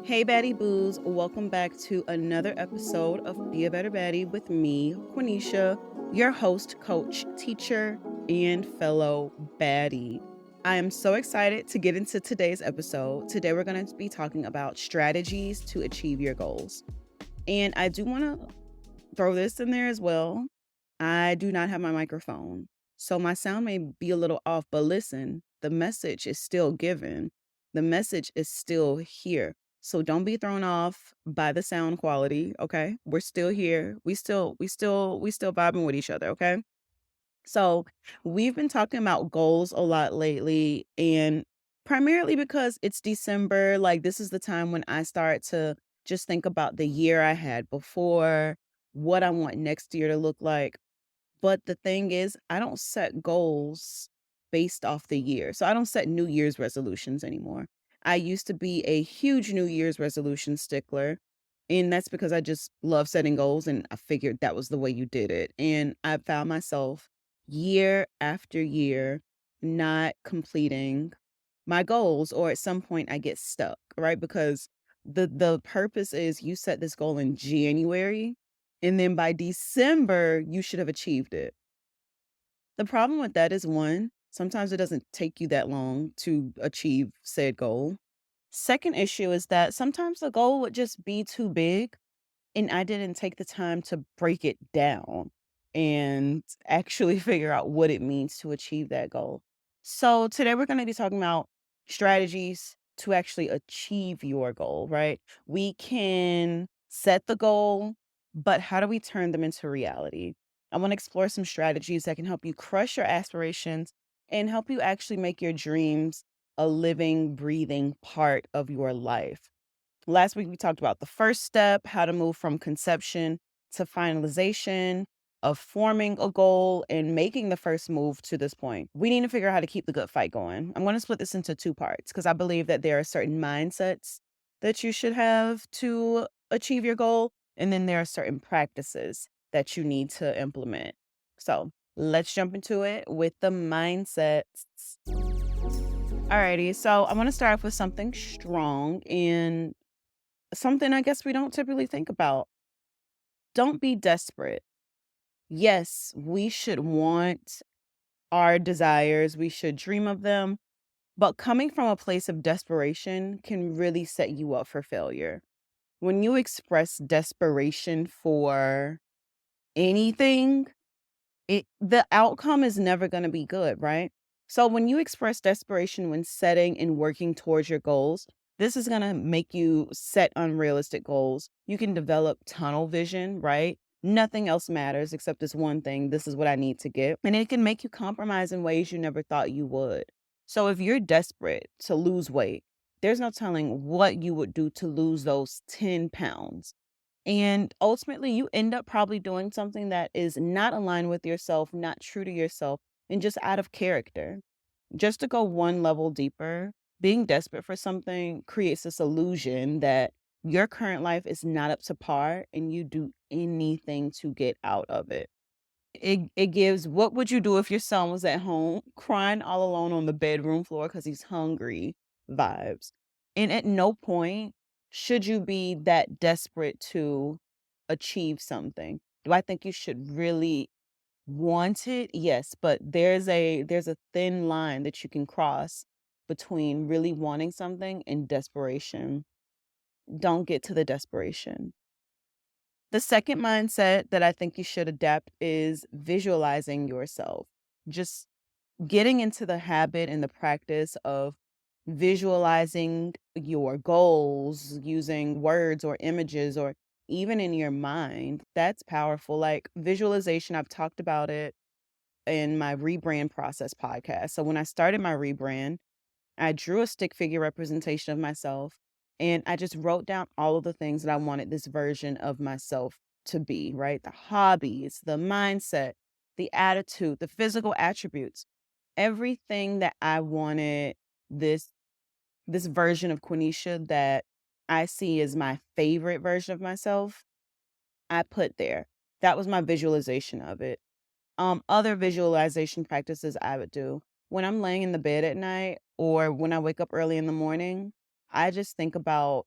Hey, Baddie Boos, welcome back to another episode of Be a Better Baddie with me, Quenisha, your host, coach, teacher, and fellow baddie. I am so excited to get into today's episode. Today, we're going to be talking about strategies to achieve your goals. And I do want to throw this in there as well. I do not have my microphone, so my sound may be a little off, but listen, the message is still given. The message is still here. So don't be thrown off by the sound quality, okay? We're still here. We still vibing with each other, okay? So, we've been talking about goals a lot lately, and primarily because it's December, like this is the time when I start to just think about the year I had before, what I want next year to look like. But the thing is, I don't set goals based off the year. So I don't set New Year's resolutions anymore. I used to be a huge New Year's resolution stickler. And that's because I just love setting goals and I figured that was the way you did it. And I found myself year after year not completing my goals, or at some point I get stuck, right? Because the purpose is you set this goal in January and then by December, you should have achieved it. The problem with that is one, sometimes it doesn't take you that long to achieve said goal. Second issue is that sometimes the goal would just be too big and I didn't take the time to break it down and actually figure out what it means to achieve that goal. So today we're going to be talking about strategies to actually achieve your goal, right? We can set the goal, but how do we turn them into reality? I want to explore some strategies that can help you crush your aspirations and help you actually make your dreams a living, breathing part of your life. Last week, we talked about the first step, how to move from conception to finalization of forming a goal and making the first move to this point. We need to figure out how to keep the good fight going. I'm going to split this into two parts because I believe that there are certain mindsets that you should have to achieve your goal. And then there are certain practices that you need to implement. So let's jump into it with the mindsets. Alrighty, so I want to start off with something strong and something I guess we don't typically think about. Don't be desperate. Yes, we should want our desires, we should dream of them, but coming from a place of desperation can really set you up for failure. When you express desperation for anything, the outcome is never going to be good, right? So when you express desperation when setting and working towards your goals, this is going to make you set unrealistic goals. You can develop tunnel vision, right? Nothing else matters except this one thing. This is what I need to get. And it can make you compromise in ways you never thought you would. So if you're desperate to lose weight, there's no telling what you would do to lose those 10 pounds. And ultimately, you end up probably doing something that is not aligned with yourself, not true to yourself, and just out of character. Just to go one level deeper, being desperate for something creates this illusion that your current life is not up to par and you do anything to get out of it. It gives what would you do if your son was at home crying all alone on the bedroom floor because he's hungry vibes. And at no point should you be that desperate to achieve something. Do I think you should really want it? Yes, but there's a thin line that you can cross between really wanting something and desperation. Don't get to the desperation. The second mindset that I think you should adapt is visualizing yourself. Just getting into the habit and the practice of visualizing your goals using words or images or even in your mind. That's powerful. Like visualization, I've talked about it in my rebrand process podcast. So when I started my rebrand, I drew a stick figure representation of myself and I just wrote down all of the things that I wanted this version of myself to be, right? The hobbies, the mindset, the attitude, the physical attributes, everything that I wanted this this version of Quenisha that I see as my favorite version of myself, I put there. That was my visualization of it. Other visualization practices I would do when I'm laying in the bed at night or when I wake up early in the morning, I just think about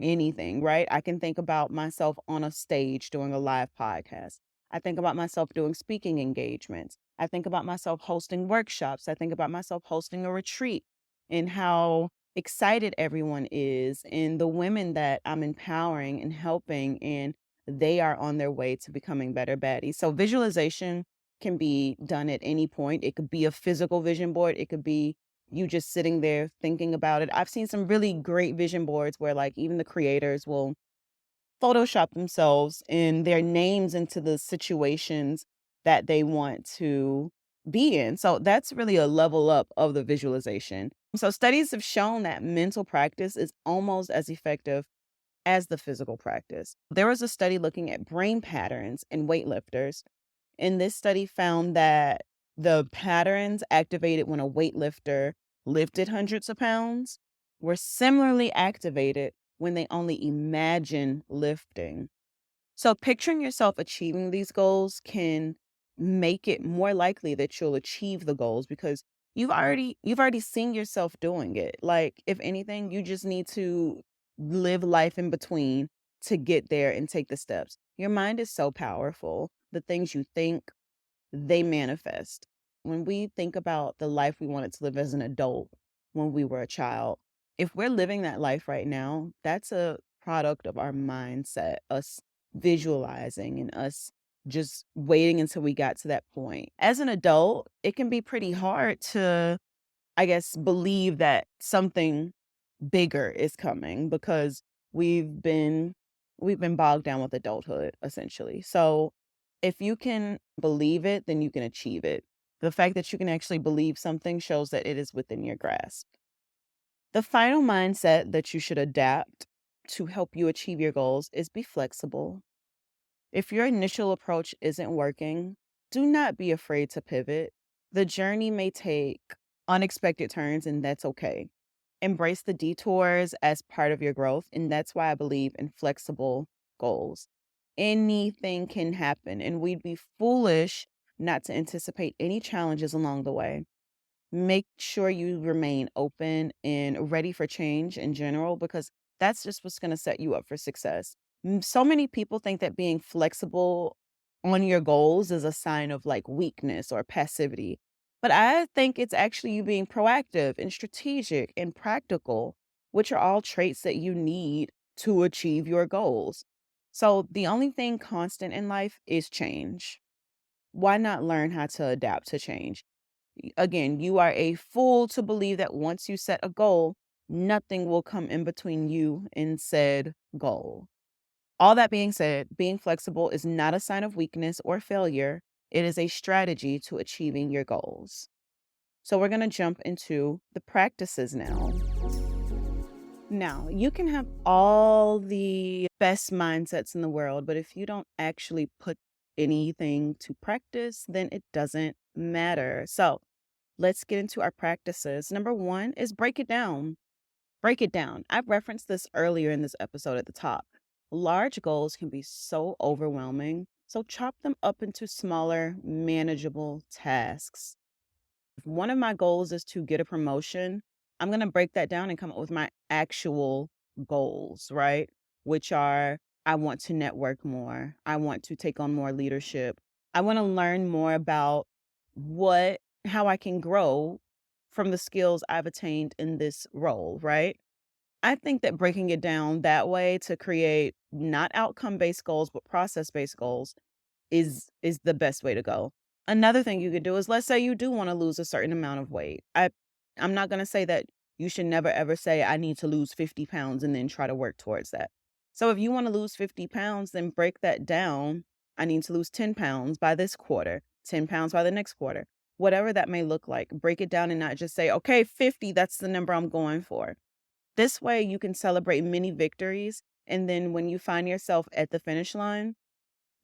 anything, right? I can think about myself on a stage doing a live podcast. I think about myself doing speaking engagements. I think about myself hosting workshops. I think about myself hosting a retreat and how excited everyone is and the women that I'm empowering and helping, and they are on their way to becoming better baddies. So visualization can be done at any point. It could be a physical vision board. It could be you just sitting there thinking about it. I've seen some really great vision boards where like even the creators will Photoshop themselves and their names into the situations that they want to be in. So that's really a level up of the visualization. So studies have shown that mental practice is almost as effective as the physical practice. There was a study looking at brain patterns in weightlifters, and this study found that the patterns activated when a weightlifter lifted hundreds of pounds were similarly activated when they only imagine lifting. So, picturing yourself achieving these goals can make it more likely that you'll achieve the goals because you've already seen yourself doing it. Like, if anything, you just need to live life in between to get there and take the steps. Your mind is so powerful. The things you think, they manifest. When we think about the life we wanted to live as an adult when we were a child, if we're living that life right now, that's a product of our mindset, us visualizing and us just waiting until we got to that point. As an adult, it can be pretty hard to, I guess, believe that something bigger is coming because we've been we've been bogged down with adulthood essentially. So if you can believe it, then you can achieve it. The fact that you can actually believe something shows that it is within your grasp. The final mindset that you should adapt to help you achieve your goals is be flexible. If your initial approach isn't working, do not be afraid to pivot. The journey may take unexpected turns, and that's okay. Embrace the detours as part of your growth, and that's why I believe in flexible goals. Anything can happen, and we'd be foolish not to anticipate any challenges along the way. Make sure you remain open and ready for change in general because that's just what's going to set you up for success. So many people think that being flexible on your goals is a sign of like weakness or passivity. But I think it's actually you being proactive and strategic and practical, which are all traits that you need to achieve your goals. So the only thing constant in life is change. Why not learn how to adapt to change? Again, you are a fool to believe that once you set a goal, nothing will come in between you and said goal. All that being said, being flexible is not a sign of weakness or failure. It is a strategy to achieving your goals. So we're going to jump into the practices now. Now, you can have all the best mindsets in the world, but if you don't actually put anything to practice, then it doesn't matter. So, let's get into our practices. Number one is break it down. Break it down. I've referenced this earlier in this episode at the top. Large goals can be so overwhelming, so chop them up into smaller, manageable tasks. If one of my goals is to get a promotion, I'm going to break that down and come up with my actual goals, right? Which are I want to network more. I want to take on more leadership. I want to learn more about how I can grow from the skills I've attained in this role, right? I think that breaking it down that way to create not outcome-based goals, but process-based goals is the best way to go. Another thing you could do is let's say you do want to lose a certain amount of weight. I'm not going to say that you should never ever say I need to lose 50 pounds and then try to work towards that. So if you want to lose 50 pounds, then break that down. I need to lose 10 pounds by this quarter, 10 pounds by the next quarter. Whatever that may look like, break it down and not just say, okay, 50, that's the number I'm going for. This way you can celebrate many victories. And then when you find yourself at the finish line,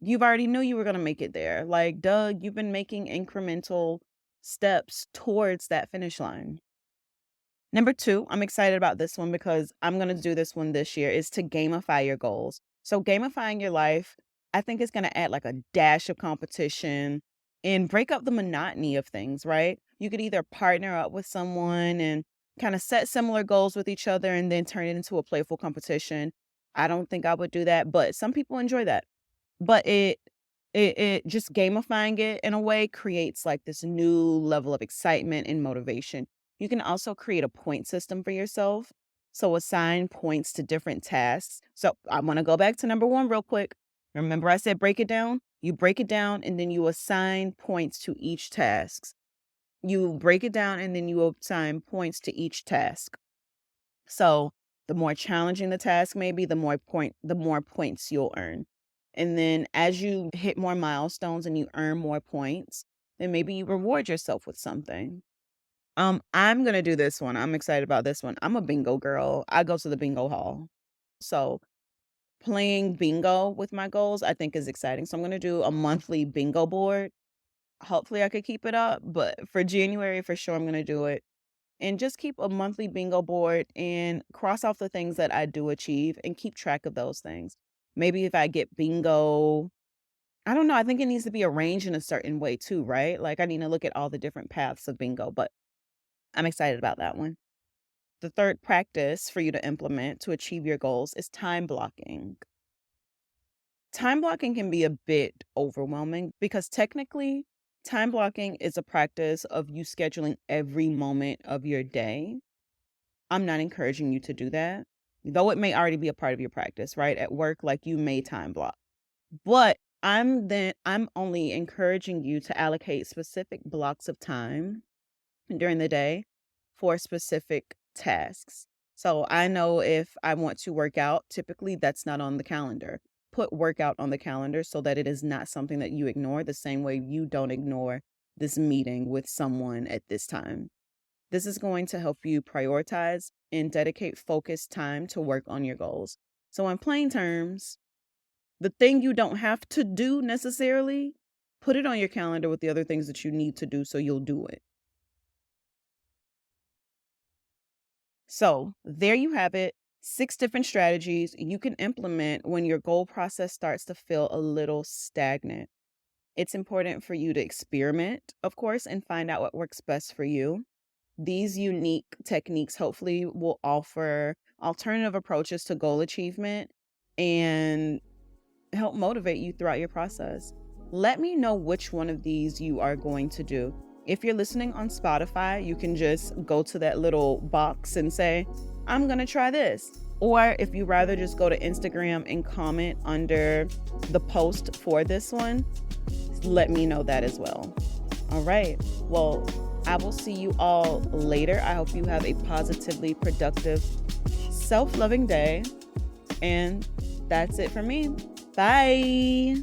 you've already knew you were going to make it there. Like, Doug, you've been making incremental steps towards that finish line. Number two, I'm excited about this one because I'm going to do this one this year, is to gamify your goals. So gamifying your life, I think it's going to add like a dash of competition and break up the monotony of things, right? You could either partner up with someone and kind of set similar goals with each other and then turn it into a playful competition. I don't think I would do that, but some people enjoy that. But it just gamifying it in a way creates like this new level of excitement and motivation. You can also create a point system for yourself. So assign points to different tasks. So I want to go back to number 1 real quick. Remember I said break it down? You break it down and then you assign points to each task. You break it down and then you assign points to each task. So the more challenging the task may be, the more points you'll earn. And then as you hit more milestones and you earn more points, then maybe you reward yourself with something. I'm gonna do this one. I'm excited about this one. I'm a bingo girl. I go to the bingo hall. So playing bingo with my goals, I think is exciting. So I'm gonna do a monthly bingo board. Hopefully I could keep it up, but for January for sure I'm gonna do it. And just keep a monthly bingo board and cross off the things that I do achieve and keep track of those things. Maybe if I get bingo, I don't know, I think it needs to be arranged in a certain way too, right? Like I need to look at all the different paths of bingo, but I'm excited about that one. The third practice for you to implement to achieve your goals is time blocking. Time blocking can be a bit overwhelming because technically, time blocking is a practice of you scheduling every moment of your day. I'm not encouraging you to do that, though it may already be a part of your practice, right? At work, like you may time block. But I'm only encouraging you to allocate specific blocks of time during the day for specific tasks. So I know if I want to work out, typically that's not on the calendar. Put workout on the calendar so that it is not something that you ignore the same way you don't ignore this meeting with someone at this time. This is going to help you prioritize and dedicate focused time to work on your goals. So in plain terms, the thing you don't have to do necessarily, put it on your calendar with the other things that you need to do so you'll do it. So there you have it. 6 different strategies you can implement when your goal process starts to feel a little stagnant. It's important for you to experiment, of course, and find out what works best for you. These unique techniques hopefully will offer alternative approaches to goal achievement and help motivate you throughout your process. Let me know which one of these you are going to do. If you're listening on Spotify, you can just go to that little box and say, I'm going to try this. Or if you rather just go to Instagram and comment under the post for this one, let me know that as well. All right. Well, I will see you all later. I hope you have a positively productive, self-loving day. And that's it for me. Bye.